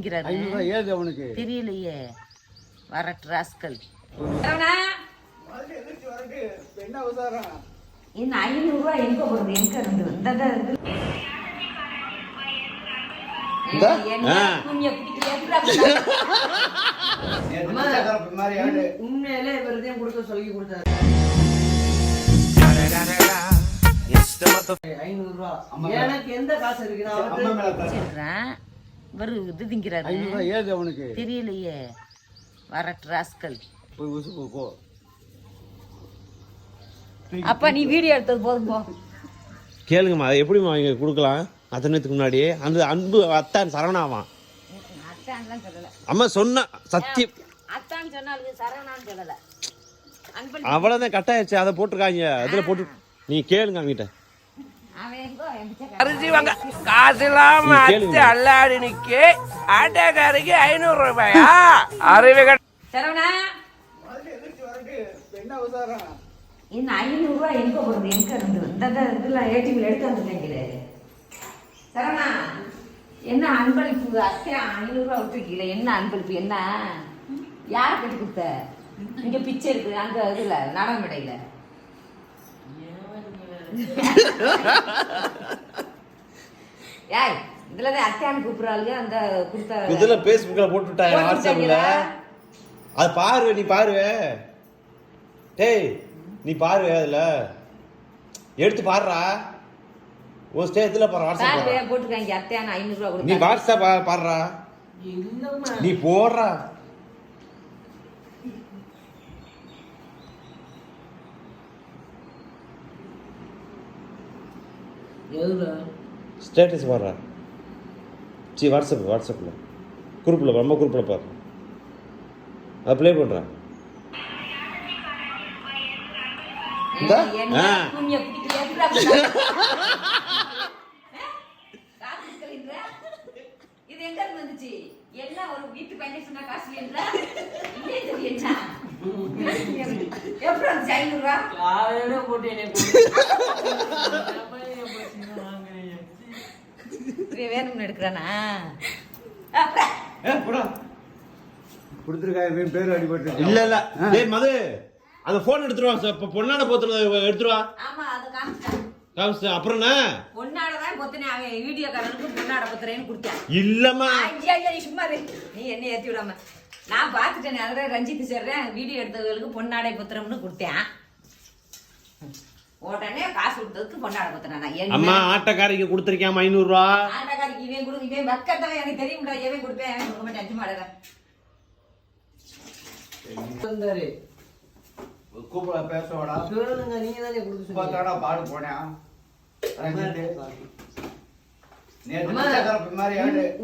திங்கிறாரு ஏது அவனுக்கு தெரியலையே. வரட்டு ராஸ்கல். என்ன அவசரம்? இந்த 500 ரூபாய் எங்க போறது? எங்க இருந்து உண்மையிலே இவருதான் கொடுக்க சொல்லி கொடுத்தாரு. 500 ரூபாய் எனக்கு எந்த காசு இருக்குறேன். இவரு இது திங்கிறாரு ஏது அவனுக்கு தெரியலையே. வரட்டு ராஸ்கல். அப்பா நீ வீடியோ எடுத்தது போதும் போ. கேளுங்கம்மா, அது எப்படிம்மா இங்கே கொடுக்கலாம்? அத்தனைத்துக்கு முன்னாடி அந்த அன்பு அத்தான் சரவணாவான். அம்மா சொன்ன சத்தியம் அத்தான் சொன்னாலும் சரவணான்னு சொல்லல. அவ்வளோதான் கட்டாயிடுச்சு. அதை போட்டிருக்காங்க அதில் போட்டு நீ கேளுங்க அவங்கிட்ட. அரிசி வாங்க காசு இல்லாம அல்லாடி நிக்க ஆட்டக்காரருக்கு 500 ரூபாயா? அறிவுகள் சரவணா, என்ன அவசரம்? இந்த 500 ரூபாய் எங்க போறது? எங்க இருந்து இதெல்லாம் ஏடிஎம்ல எடுத்து வந்துட்டேங்கிறாரு. சரவணா, என்ன அன்பளிப்பு? அத்தையா 500 ரூபாய் விட்டுருக்கீங்களே, என்ன அன்பளிப்பு? என்ன யார கட்டி கொடுத்த? இங்க பிச்சை இருக்கு, அங்க இதுல நடனமடையில யாய் இதுலதான் அத்தையான்னு கூப்பிடுறாளுங்க. அந்த கொடுத்த இதுல பேஸ்புக்ல போட்டுட்டாங்க, வாட்ஸ்அப்ல. அது பாரு, நீ பாரு. டேய் நீ பாரு, அதுல எடுத்து பாருடா. ஒரு ஸ்டேஜ்ல பாரு, வாட்ஸ்அப் போட்டுருக்காங்க. அத்தையான 500 ரூபாய் கொடுத்து நீ வாட்ஸ்அப் பாருடா, நீ போடுறா. ஸ்டேட்டஸ் பாருடா. சி வாட்ஸ்அப்ல குரூப்ல நம்ம குரூப்ல பாரு. அது ப்ளே பண்றேன். இது எங்க இருந்து வந்துச்சு? என்ன ஒரு வீட்டு பையன் சொன்னா காசு வேண்டா? எப்படி 500 ரூபாய் காலையில போட்டு என்ன வேணும்னு எடுக்கிறானா? கொடுத்துருக்காங்க பேர் அடிபட்டு. இல்ல டேய் மது, அந்த போன் எடுத்துருவா. இப்ப பொன்னாட போத்துறத எடுத்துருவா. ஆமா, அத காமிச்சான். காமிச்சு அப்புறம் என்ன? பொன்னாட தான் பொத்துனே. அவன் வீடியோ காரனுக்கு பொன்னாட பொத்துறேன்னு கொடுத்தான். இல்லம்மா, ஐயா நீ சும்மா இரு. நீ என்ன ஏத்தி விடாம. நான் பாத்துட்டேன். அதான் ரஞ்சித் சொல்றேன், வீடியோ எடுத்தவங்களுக்கு பொன்னாடை பொத்துறோம்னு கொடுத்தேன். உடனே காசு கொடுத்ததுக்கு பொன்னாடை பொத்துறானா? அம்மா ஆட்டக்காரிக்கு கொடுத்துருக்கேன் 500 ரூபாய். ஆட்டக்காரிக்கு இவன் கொடு, இவன் வக்கத்தவன். எனக்கு தெரியும்டா, எவன் கொடுப்பேன் அவன் கொடுக்க மாட்டேன். அஞ்சு மாடல கூப்பிட பேசோடா. சொல்லுங்க, நீங்க தானே கொடுத்து பார்த்தாடா பாடு போனேன்.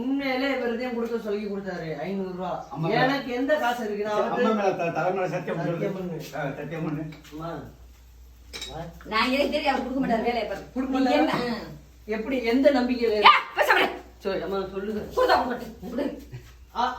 உண்மையிலே இவருதான் கொடுக்க சொல்லி கொடுத்தாரு 500 ரூபாய். எனக்கு எந்த காசு இருக்குறேன். தலைமையில சத்தியம் பண்ணு. நான் எனக்கு தெரியும் அவர் கொடுக்க மாட்டார். வேலையை பாரு. கொடுக்க மாட்டாரு. எப்படி எந்த நம்பிக்கையில? பேசாம சொல்லுங்க. கொடுத்தா கொடுத்து